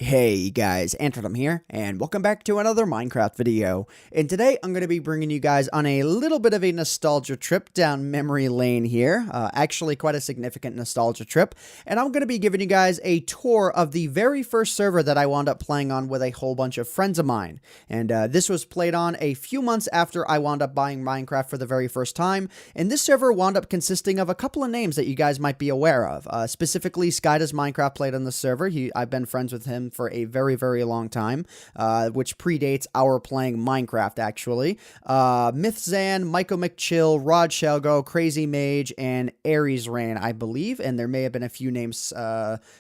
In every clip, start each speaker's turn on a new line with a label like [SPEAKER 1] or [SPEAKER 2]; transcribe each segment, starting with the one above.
[SPEAKER 1] Hey guys, AntVenom here, and welcome back to another Minecraft video. And today I'm going to be bringing you guys on a little bit of a nostalgia trip down memory lane here. Actually quite a significant nostalgia trip. And I'm going to be giving you guys a tour of the very first server that I wound up playing on with a whole bunch of friends of mine. And this was played on a few months after I wound up buying Minecraft for the very first time. And this server wound up consisting of a couple of names that you guys might be aware of. Specifically, Skye does Minecraft played on the server. I've been friends with him for a very, very long time, which predates our playing Minecraft, actually. Mythzan, Michael McChill, Rod Shelgo, Crazy Mage, and Aries Rain, I believe, and there may have been a few names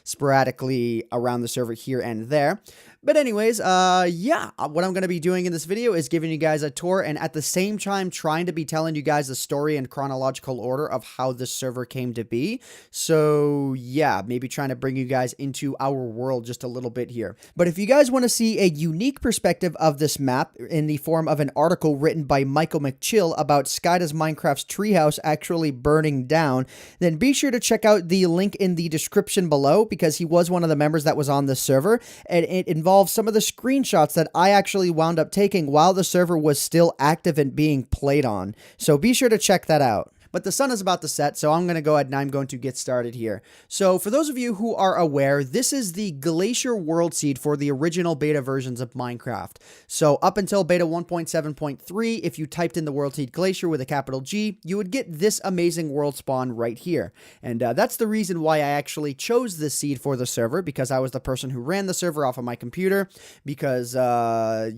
[SPEAKER 1] sporadically around the server here and there. But anyways, yeah, what I'm going to be doing in this video is giving you guys a tour and at the same time trying to be telling you guys the story in chronological order of how this server came to be. So yeah, maybe trying to bring you guys into our world just a little bit here. But if you guys want to see a unique perspective of this map in the form of an article written by Michael McChill about Skye Does Minecraft's treehouse actually burning down, then be sure to check out the link in the description below because he was one of the members that was on the server, and it involves some of the screenshots that I actually wound up taking while the server was still active and being played on. So be sure to check that out. But the sun is about to set, so I'm going to go ahead and I'm going to get started here. So for those of you who are aware, this is the Glacier world seed for the original beta versions of Minecraft. So up until beta 1.7.3, if you typed in the world seed Glacier with a capital G, you would get this amazing world spawn right here. And that's the reason why I actually chose this seed for the server, because I was the person who ran the server off of my computer, because, I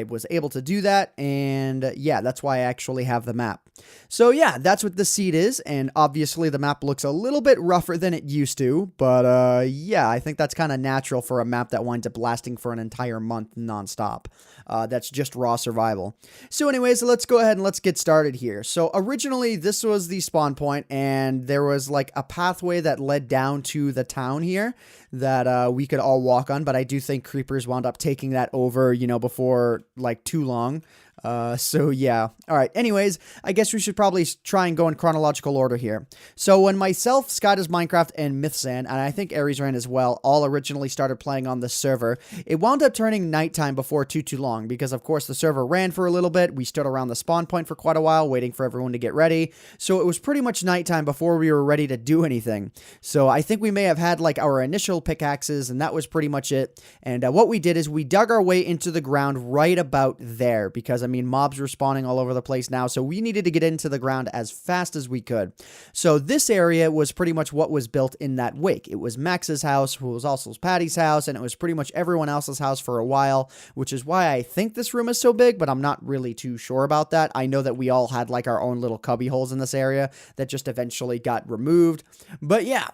[SPEAKER 1] was able to do that, and yeah, that's why I actually have the map. So yeah, that's what the seed is, and obviously the map looks a little bit rougher than it used to, but yeah, I think that's kind of natural for a map that winds up lasting for an entire month nonstop. That's just raw survival. So anyways, let's go ahead and let's get started here. So originally, this was the spawn point, and there was like a pathway that led down to the town here that we could all walk on, but I do think creepers wound up taking that over, before like too long. So yeah. All right. Anyways, I guess we should probably try and go in chronological order here. So when myself, Skye Does Minecraft, and Mythzan, and I think Aries Rain as well, all originally started playing on the server, it wound up turning nighttime before too long because of course the server ran for a little bit. We stood around the spawn point for quite a while waiting for everyone to get ready. So it was pretty much nighttime before we were ready to do anything. So I think we may have had like our initial pickaxes and that was pretty much it. And what we did is we dug our way into the ground right about there because I mean, mobs were spawning all over the place now, so we needed to get into the ground as fast as we could. So this area was pretty much what was built in that wake. It was Max's house, who was also Patty's house, and it was pretty much everyone else's house for a while, which is why I think this room is so big, but I'm not really too sure about that. I know that we all had like our own little cubby holes in this area that just eventually got removed. But yeah.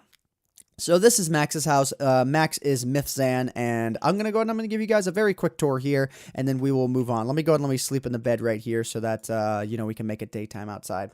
[SPEAKER 1] So this is Max's house. Max is Mythzan, and I'm going to go ahead and I'm going to give you guys a very quick tour here, and then we will move on. Let me go ahead and let me sleep in the bed right here so that, we can make it daytime outside.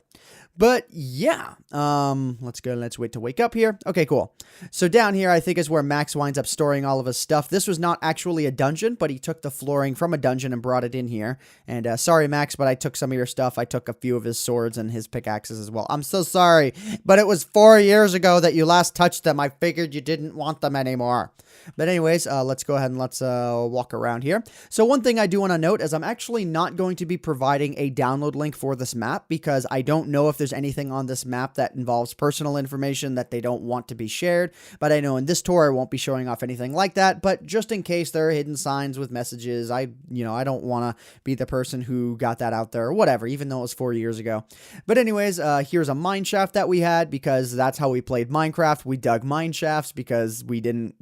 [SPEAKER 1] But yeah, let's go. Let's wait to wake up here. Okay, cool. So down here, I think is where Max winds up storing all of his stuff. This was not actually a dungeon, but he took the flooring from a dungeon and brought it in here. And sorry, Max, but I took some of your stuff. I took a few of his swords and his pickaxes as well. I'm so sorry, but it was 4 years ago that you last touched them. I figured you didn't want them anymore. But anyways, let's go ahead and let's walk around here. So one thing I do want to note is I'm actually not going to be providing a download link for this map because I don't know if there's anything on this map that involves personal information that they don't want to be shared. But I know in this tour I won't be showing off anything like that. But just in case there are hidden signs with messages, I don't want to be the person who got that out there or whatever, even though it was 4 years ago. But anyways, here's a mine shaft that we had because that's how we played Minecraft. We dug mine shafts because we didn't,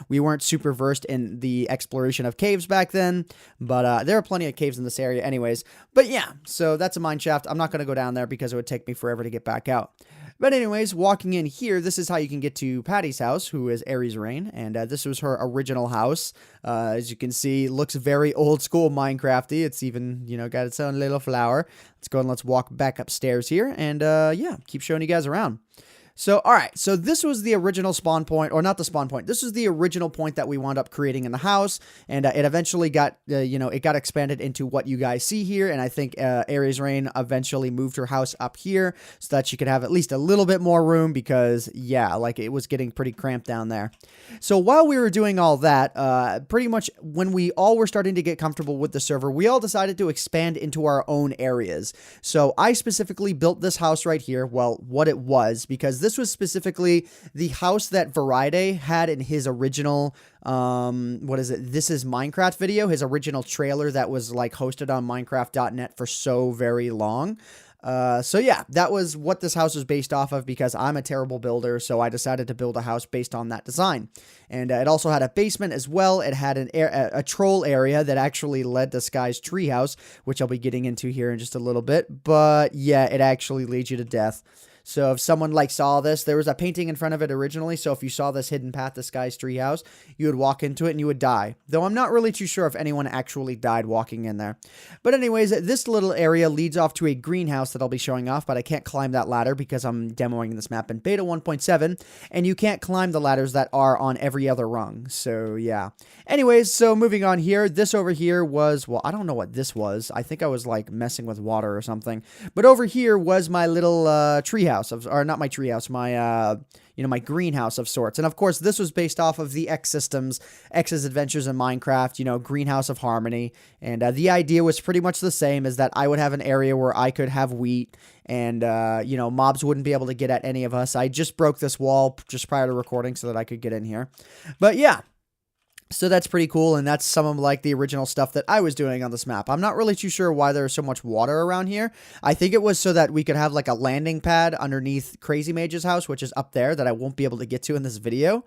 [SPEAKER 1] we weren't super versed in the exploration of caves back then, but there are plenty of caves in this area anyways. But yeah, so that's a mine shaft. I'm not going to go down there because it would take me forever to get back out. But anyways, walking in here, this is how you can get to Patty's house, who is Aries Rain, and this was her original house. As you can see, looks very old school Minecrafty. It's even, got its own little flower. Let's go and let's walk back upstairs here, and yeah, keep showing you guys around. So, all right. So this was the original spawn point, or not the spawn point. This was the original point that we wound up creating in the house, and it eventually got, it got expanded into what you guys see here. And I think Aries Rain eventually moved her house up here so that she could have at least a little bit more room because, yeah, like it was getting pretty cramped down there. So while we were doing all that, pretty much when we all were starting to get comfortable with the server, we all decided to expand into our own areas. So I specifically built this house right here. Well, what it was, because this was specifically the house that Variety had in his original, what is it? This is Minecraft video, his original trailer that was like hosted on Minecraft.net for so very long. So yeah, that was what this house was based off of because I'm a terrible builder, so I decided to build a house based on that design. And it also had a basement as well. It had a troll area that actually led to Skye's treehouse, which I'll be getting into here in just a little bit. But yeah, it actually leads you to death. So if someone like saw this, there was a painting in front of it originally. So if you saw this hidden path to Skye's treehouse, you would walk into it and you would die. Though I'm not really too sure if anyone actually died walking in there. But anyways, this little area leads off to a greenhouse that I'll be showing off, but I can't climb that ladder because I'm demoing this map in beta 1.7, and you can't climb the ladders that are on every other rung. So yeah. Anyways, so moving on here, this over here was, well, I don't know what this was. I think I was like messing with water or something. But over here was my little treehouse. Or not my treehouse, my my greenhouse of sorts. And of course, this was based off of the X Systems, X's Adventures in Minecraft, Greenhouse of Harmony. And the idea was pretty much the same, is that I would have an area where I could have wheat and, mobs wouldn't be able to get at any of us. I just broke this wall just prior to recording so that I could get in here. But yeah. So that's pretty cool, and that's some of like the original stuff that I was doing on this map. I'm not really too sure why there's so much water around here. I think it was so that we could have like a landing pad underneath Crazy Mage's house, which is up there, that I won't be able to get to in this video,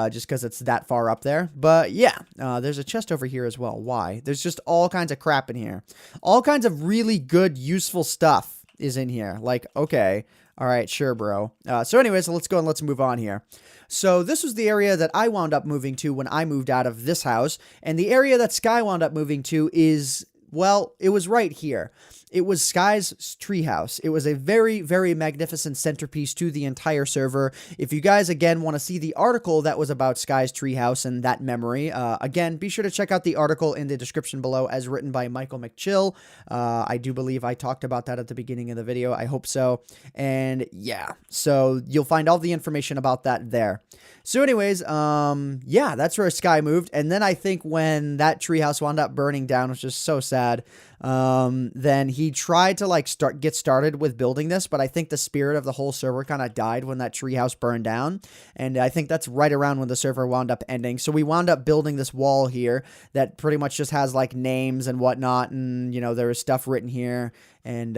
[SPEAKER 1] just because it's that far up there. But yeah, there's a chest over here as well. Why? There's just all kinds of crap in here. All kinds of really good, useful stuff is in here. Like, okay, all right, sure, bro. So anyways, let's go and let's move on here. So this was the area that I wound up moving to when I moved out of this house. And the area that Skye wound up moving to is, well, it was right here. It was Skye's treehouse. It was a very, very magnificent centerpiece to the entire server. If you guys, again, want to see the article that was about Skye's treehouse and that memory, again, be sure to check out the article in the description below as written by Michael McChill. I do believe I talked about that at the beginning of the video. I hope so. And yeah, so you'll find all the information about that there. So anyways, yeah, that's where Skye moved. And then I think when that treehouse wound up burning down, which is so sad, then he tried to like get started with building this, but I think the spirit of the whole server kind of died when that treehouse burned down, and I think that's right around when the server wound up ending. So we wound up building this wall here that pretty much just has like names and whatnot, and there is stuff written here. And,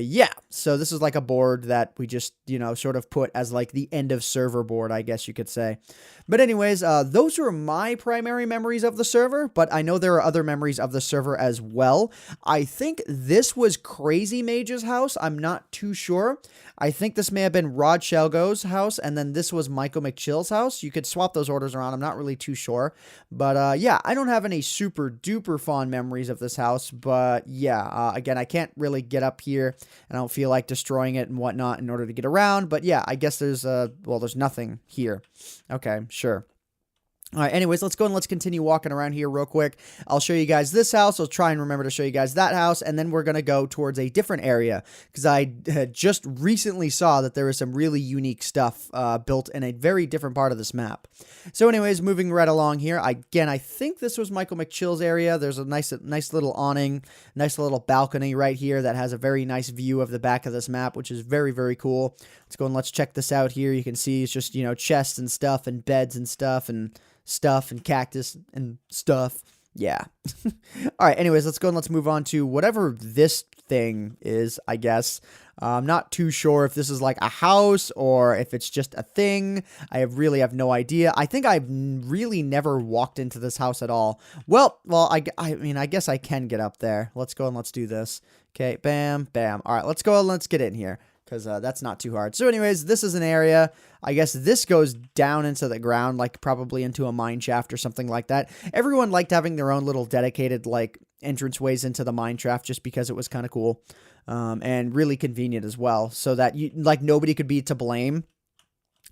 [SPEAKER 1] yeah, so this is like a board that we just, sort of put as like the end of server board, I guess you could say. But anyways, those are my primary memories of the server, but I know there are other memories of the server as well. I think this was Crazy Mage's house. I'm not too sure. I think this may have been Rod Shelgo's house, and then this was Michael McChill's house. You could swap those orders around. I'm not really too sure. But, yeah, I don't have any super duper fond memories of this house, but yeah, again, I can't really get up here, and I don't feel like destroying it and whatnot in order to get around. But yeah, I guess there's there's nothing here. Okay, sure. All right, anyways, let's go and let's continue walking around here real quick. I'll show you guys this house. I'll try and remember to show you guys that house, and then we're going to go towards a different area because I just recently saw that there was some really unique stuff built in a very different part of this map. So anyways, moving right along here, again, I think this was Michael McChill's area. There's a nice little awning, nice little balcony right here that has a very nice view of the back of this map, which is very, very cool. Let's go and let's check this out here. You can see it's just, chests and stuff and beds and stuff and cactus and stuff. Yeah. All right, anyways, let's go and let's move on to whatever this thing is, I guess. I'm not too sure if this is like a house or if it's just a thing. I really have no idea. I think I've really never walked into this house at all. Well, I mean, I guess I can get up there. Let's go and let's do this. Okay, bam, bam. All right, let's go and let's get in here, because that's not too hard. So anyways, this is an area. I guess this goes down into the ground, like probably into a mine shaft or something like that. Everyone liked having their own little dedicated like entrance ways into the mine shaft just because it was kind of cool and really convenient as well, so that nobody could be to blame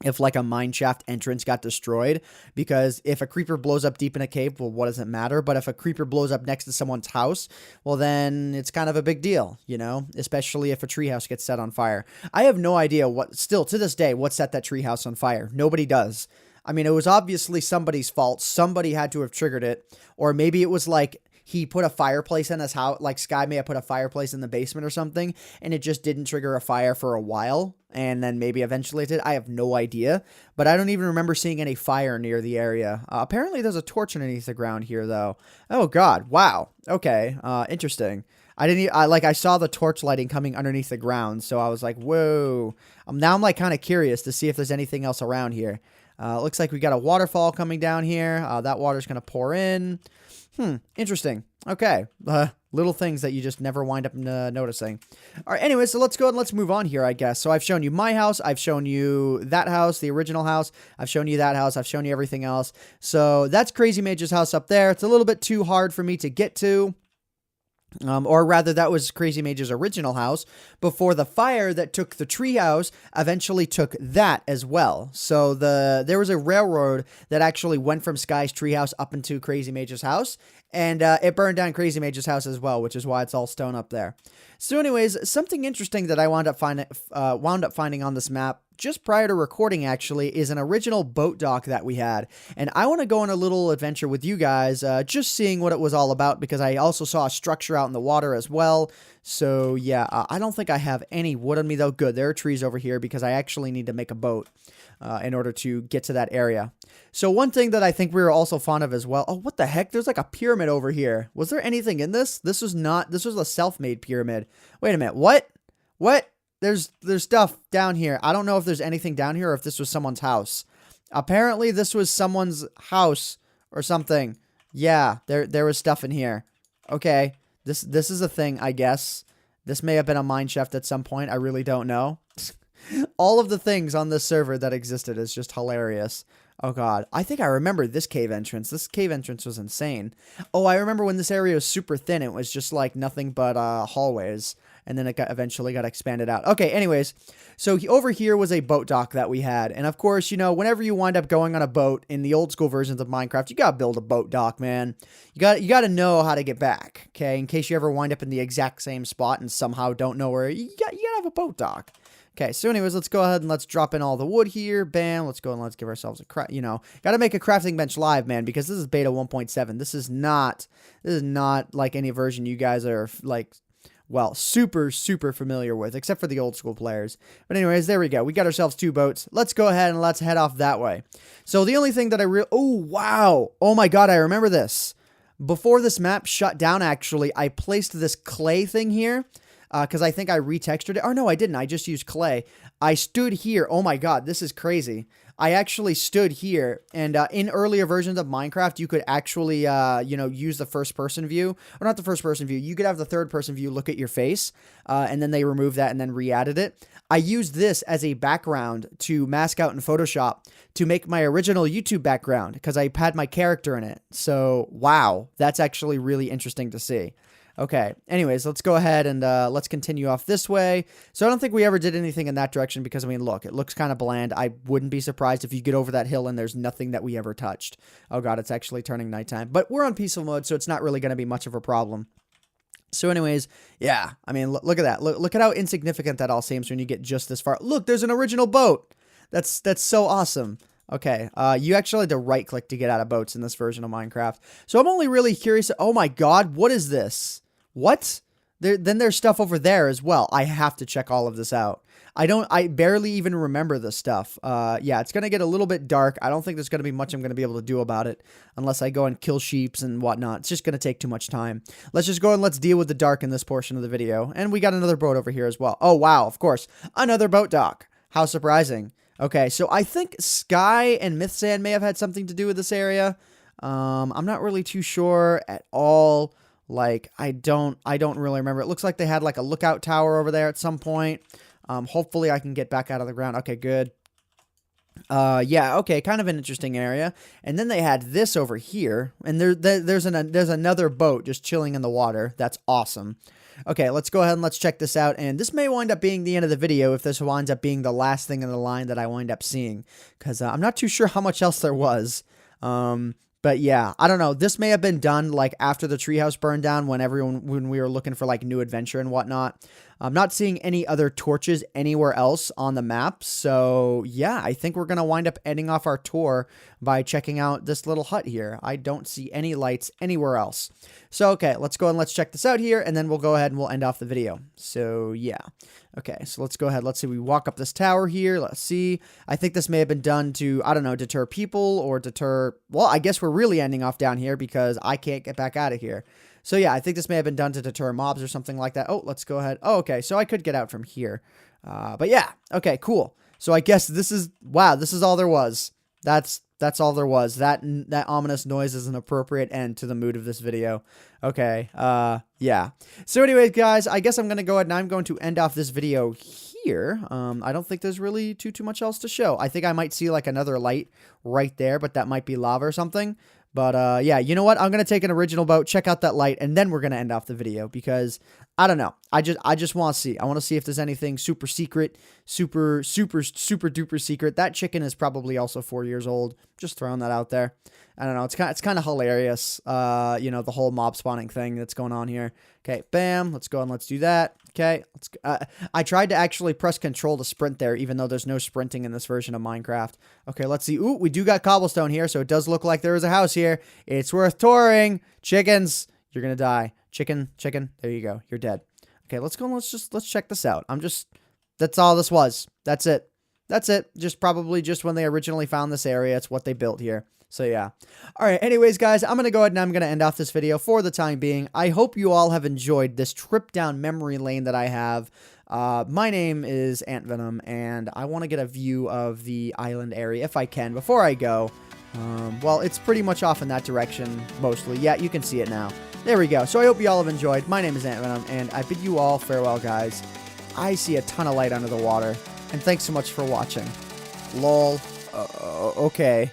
[SPEAKER 1] if like a mine shaft entrance got destroyed, because if a creeper blows up deep in a cave, well, what does it matter? But if a creeper blows up next to someone's house, well, then it's kind of a big deal, you know, especially if a treehouse gets set on fire. I have no idea still to this day, what set that treehouse on fire. Nobody does. I mean, it was obviously somebody's fault. Somebody had to have triggered it, or maybe it was like he put a fireplace in his house, like Skye may have put a fireplace in the basement or something, and it just didn't trigger a fire for a while, and then maybe eventually it did. I have no idea, but I don't even remember seeing any fire near the area. Apparently there's a torch underneath the ground here, though. Oh, God. Wow. Okay. Interesting. I saw the torch lighting coming underneath the ground, so I was like, whoa. Now I'm, like, kind of curious to see if there's anything else around here. Looks like we got a waterfall coming down here. That water's going to pour in. Interesting. Okay. Little things that you just never wind up noticing. All right, anyway, so let's go and let's move on here, I guess. So I've shown you my house. I've shown you that house, the original house. I've shown you that house. I've shown you everything else. So that's Crazy Mage's house up there. It's a little bit too hard for me to get to. Or rather, that was Crazy Mage's original house before the fire that took the treehouse eventually took that as well. So there was a railroad that actually went from Skye's treehouse up into Crazy Mage's house, and it burned down Crazy Mage's house as well, which is why it's all stone up there. So anyways, something interesting that I wound up finding on this map just prior to recording, actually, is an original boat dock that we had. And I want to go on a little adventure with you guys, just seeing what it was all about, because I also saw a structure out in the water as well. So yeah, I don't think I have any wood on me, though. Good, there are trees over here, because I actually need to make a boat in order to get to that area. So one thing that I think we were also fond of as well. Oh, what the heck? There's like a pyramid over here. Was there anything in this? This was a self-made pyramid. Wait a minute. What? There's stuff down here. I don't know if there's anything down here or if this was someone's house. Apparently this was someone's house or something. Yeah, there was stuff in here. Okay. This is a thing, I guess. This may have been a mine shaft at some point. I really don't know. All of the things on this server that existed is just hilarious. Oh, God. I think I remember this cave entrance. This cave entrance was insane. Oh, I remember when this area was super thin. It was just like nothing but hallways. And then it eventually got expanded out. Okay, anyways. So over here was a boat dock that we had. And of course, you know, whenever you wind up going on a boat in the old school versions of Minecraft, you got to build a boat dock, man. You got to know how to get back, okay? In case you ever wind up in the exact same spot and somehow don't know where, you got to have a boat dock. Okay, so anyways, let's go ahead and let's drop in all the wood here. Bam, let's go and let's give ourselves got to make a crafting bench live, man, because this is beta 1.7. This is not like any version you guys are like, well, super familiar with, except for the old school players. But anyways, there we go. We got ourselves 2 boats. Let's go ahead and let's head off that way. So the only thing that oh, wow. Oh my God, I remember this. Before this map shut down, actually, I placed this clay thing here. Because I think I retextured it. Or no, I didn't. I just used clay. I stood here. Oh my God, this is crazy. I actually stood here, and in earlier versions of Minecraft, you could actually, use the first-person view. Or not the first-person view. You could have the third-person view look at your face, and then they removed that and then re-added it. I used this as a background to mask out in Photoshop to make my original YouTube background, because I had my character in it. So, wow, that's actually really interesting to see. Okay, anyways, let's go ahead and let's continue off this way. So I don't think we ever did anything in that direction because, I mean, look, it looks kind of bland. I wouldn't be surprised if you get over that hill and there's nothing that we ever touched. Oh, God, it's actually turning nighttime. But we're on peaceful mode, so it's not really going to be much of a problem. So anyways, yeah, I mean, look at that. Look at how insignificant that all seems when you get just this far. Look, there's an original boat. That's so awesome. Okay, you actually had to right-click to get out of boats in this version of Minecraft. So I'm only really curious. Oh, my God, what is this? What? Then there's stuff over there as well. I have to check all of this out. I barely even remember this stuff. Yeah, it's going to get a little bit dark. I don't think there's going to be much I'm going to be able to do about it unless I go and kill sheeps and whatnot. It's just going to take too much time. Let's just go and let's deal with the dark in this portion of the video. And we got another boat over here as well. Oh, wow, of course. Another boat dock. How surprising. Okay, so I think Skye and Mythsand may have had something to do with this area. I'm not really too sure at all. Like, I don't really remember. It looks like they had like a lookout tower over there at some point. Hopefully I can get back out of the ground. Okay, good. Yeah, okay, kind of an interesting area. And then they had this over here, and there's another boat just chilling in the water. That's awesome. Okay, let's go ahead and let's check this out. And this may wind up being the end of the video if this winds up being the last thing in the line that I wind up seeing. Because I'm not too sure how much else there was. But yeah, I don't know. This may have been done like after the treehouse burned down when we were looking for like new adventure and whatnot. I'm not seeing any other torches anywhere else on the map. So yeah, I think we're going to wind up ending off our tour by checking out this little hut here. I don't see any lights anywhere else. So okay, let's go and let's check this out here, and then we'll go ahead and we'll end off the video. So yeah. Okay, so let's go ahead. Let's see. We walk up this tower here. Let's see. I think this may have been done to, I don't know, deter people or deter... Well, I guess we're really ending off down here because I can't get back out of here. So yeah, I think this may have been done to deter mobs or something like that. Oh, let's go ahead. Oh, okay. So I could get out from here. But yeah. Okay, cool. So I guess this is... Wow, this is all there was. That's all there was. That ominous noise is an appropriate end to the mood of this video. Okay, yeah. So anyways, guys, I guess I'm going to go ahead and I'm going to end off this video here. I don't think there's really too much else to show. I think I might see like another light right there, but that might be lava or something. But, yeah, you know what? I'm going to take an original boat, check out that light, and then we're going to end off the video because, I don't know. I just want to see. I want to see if there's anything super secret, super duper secret. That chicken is probably also 4 years old. Just throwing that out there. I don't know. It's kind of hilarious, you know, the whole mob spawning thing that's going on here. Okay, bam. Let's go and let's do that. Okay, I tried to actually press control to sprint there, even though there's no sprinting in this version of Minecraft. Okay, let's see. Ooh, we do got cobblestone here, so it does look like there is a house here. It's worth touring. Chickens, you're gonna die. Chicken, there you go. You're dead. Okay, let's go and let's check this out. That's all this was. That's it. Probably just when they originally found this area, it's what they built here. So yeah. All right. Anyways, guys, I'm going to go ahead and I'm going to end off this video for the time being. I hope you all have enjoyed this trip down memory lane that I have. My name is AntVenom, and I want to get a view of the island area if I can before I go. Well, it's pretty much off in that direction, mostly. Yeah, you can see it now. There we go. So I hope you all have enjoyed. My name is AntVenom, and I bid you all farewell, guys. I see a ton of light under the water, and thanks so much for watching. Lol. Okay.